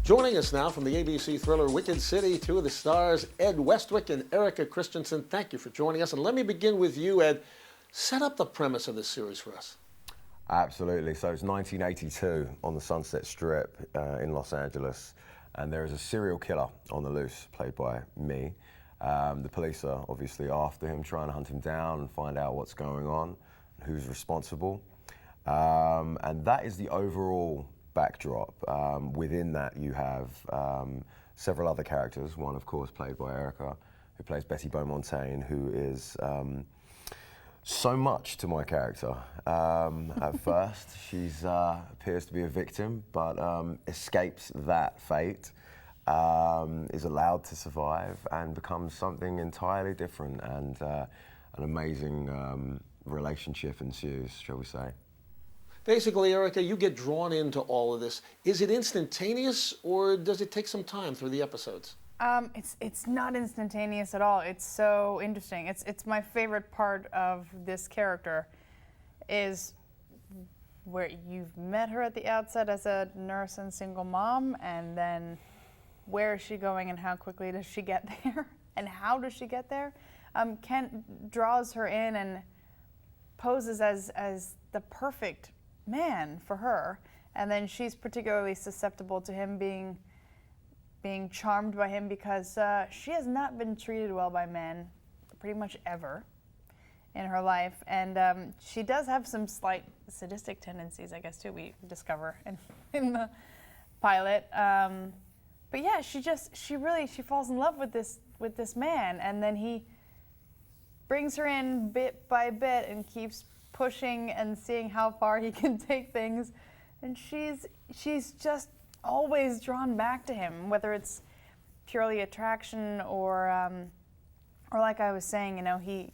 Joining us now from the ABC thriller Wicked City, two of the stars, Ed Westwick and Erika Christensen. Thank you for joining us. And let me begin with you, Ed. Set up the premise of this series for us. Absolutely. So it's 1982 on the Sunset Strip in Los Angeles, and there is a serial killer on the loose, played by me. The police are obviously after him, trying to hunt him down and find out what's going on, who's responsible. And that is the overall backdrop. Within that you have several other characters, one of course played by Erika, who plays Betty Beaumontaine, who is so much to my character. At first, she appears to be a victim, but escapes that fate, is allowed to survive, and becomes something entirely different, and an amazing relationship ensues, shall we say. Basically, Erika, you get drawn into all of this. Is it instantaneous, or does it take some time through the episodes? It's not instantaneous at all. It's so interesting. It's my favorite part of this character, is where you've met her at the outset as a nurse and single mom, and then where is she going and how quickly does she get there, and how does she get there? Kent draws her in and poses as the perfect man for her, and then she's particularly susceptible to him being charmed by him because she has not been treated well by men pretty much ever in her life, and she does have some slight sadistic tendencies, I guess, too, we discover in the pilot. But yeah, she falls in love with this man, and then he brings her in bit by bit and keeps pushing and seeing how far he can take things, and she's just always drawn back to him, whether it's purely attraction or like I was saying, you know, he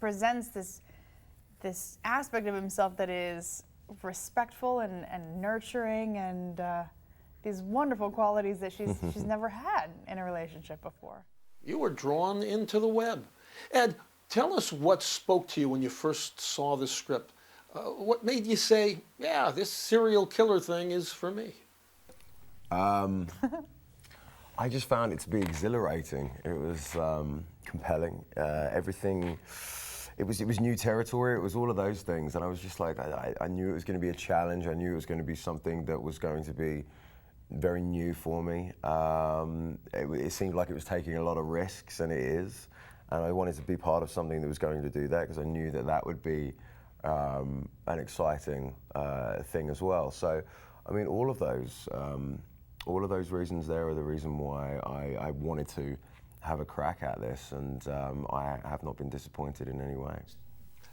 presents this aspect of himself that is respectful and nurturing, and these wonderful qualities that she's never had in a relationship before. You were drawn into the web. Ed, tell us what spoke to you when you first saw the script. What made you say, yeah, this serial killer thing is for me? I just found it to be exhilarating. It was compelling. Everything, it was new territory. It was all of those things, and I was just like, I knew it was going to be a challenge. I knew it was going to be something that was going to be very new for me. It seemed like it was taking a lot of risks, and it is. And I wanted to be part of something that was going to do that, because I knew that would be an exciting thing as well. So, I mean, all of those reasons there are the reason why I wanted to have a crack at this, and I have not been disappointed in any way.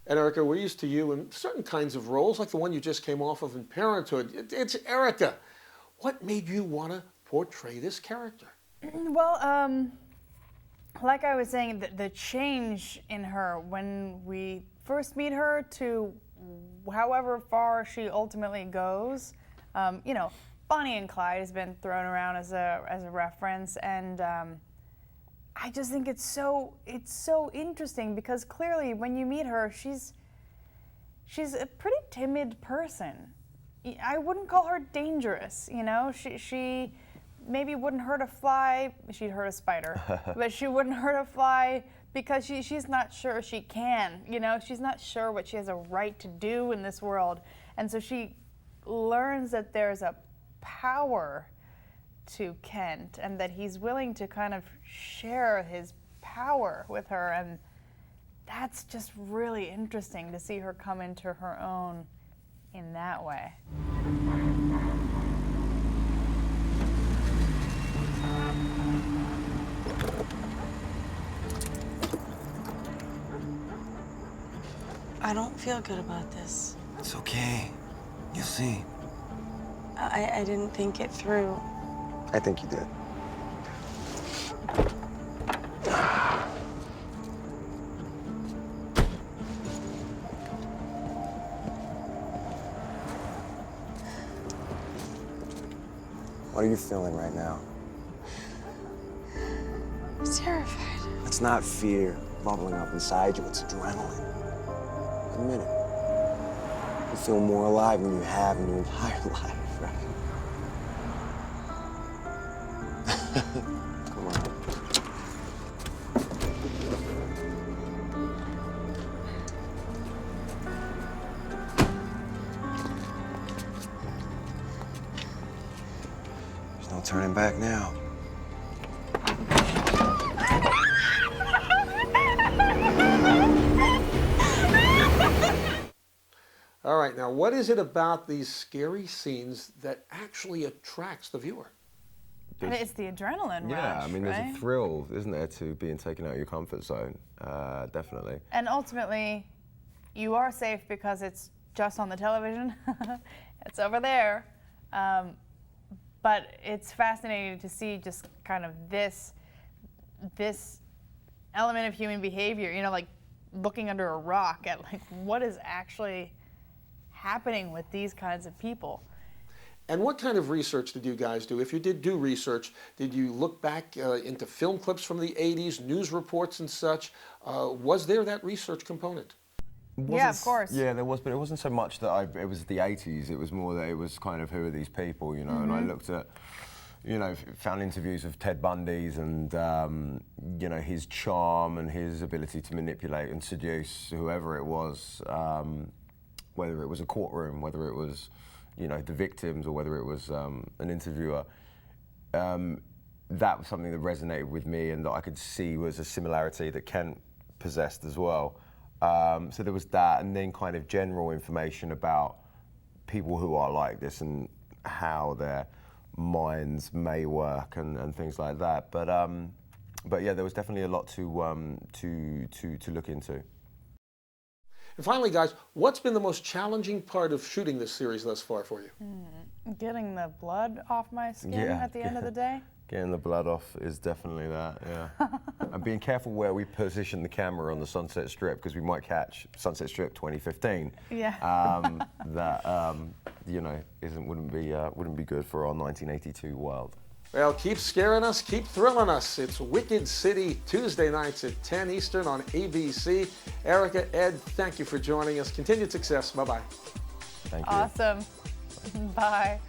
And Erika, we're used to you in certain kinds of roles, like the one you just came off of in Parenthood. It's Erika. What made you want to portray this character? Well, like I was saying, the change in her when we first meet her to however far she ultimately goes, you know, Bonnie and Clyde has been thrown around as a reference, and I just think it's so interesting, because clearly when you meet her, she's a pretty timid person. I wouldn't call her dangerous, you know. She maybe wouldn't hurt a fly. She'd hurt a spider, but she wouldn't hurt a fly because she's not sure she can, you know. She's not sure what she has a right to do in this world, and so she learns that there's a power to Kent, and that he's willing to kind of share his power with her, and that's just really interesting to see her come into her own in that way. I don't feel good about this. It's okay. You'll see. I didn't think it through. I think you did. What are you feeling right now? Terrified. It's not fear bubbling up inside you, it's adrenaline. Admit it. You feel more alive than you have in your entire life, right? Come on. There's no turning back now. All right, now what is it about these scary scenes that actually attracts the viewer? And it's the adrenaline Yeah, rush, I mean, there's right? a thrill, isn't there, to being taken out of your comfort zone, definitely. And ultimately, you are safe because it's just on the television. It's over there. But it's fascinating to see just kind of this element of human behavior, you know, like looking under a rock at like what is actually happening with these kinds of people. And what kind of research did you guys do? If you did do research, did you look back into film clips from the 80s, news reports and such? Was there that research component? Yeah, of course. Yeah, there was, but it wasn't so much that it was the 80s. It was more that it was kind of, who are these people, you know? And I looked at, you know, found interviews of Ted Bundy's and, you know, his charm and his ability to manipulate and seduce whoever it was, whether it was a courtroom, whether it was, you know, the victims, or whether it was an interviewer. That was something that resonated with me and that I could see was a similarity that Kent possessed as well. So there was that, and then kind of general information about people who are like this and how their minds may work and things like that. But yeah, there was definitely a lot to look into. And finally, guys, what's been the most challenging part of shooting this series thus far for you? Getting the blood off my skin Yeah. at the end of the day. Getting the blood off is definitely that, yeah. And being careful where we position the camera on the Sunset Strip, because we might catch Sunset Strip 2015. Yeah. That you know wouldn't be good for our 1982 world. Well, keep scaring us, keep thrilling us. It's Wicked City, Tuesday nights at 10 Eastern on ABC. Erika, Ed, thank you for joining us. Continued success. Bye-bye. Thank you. Awesome. Bye.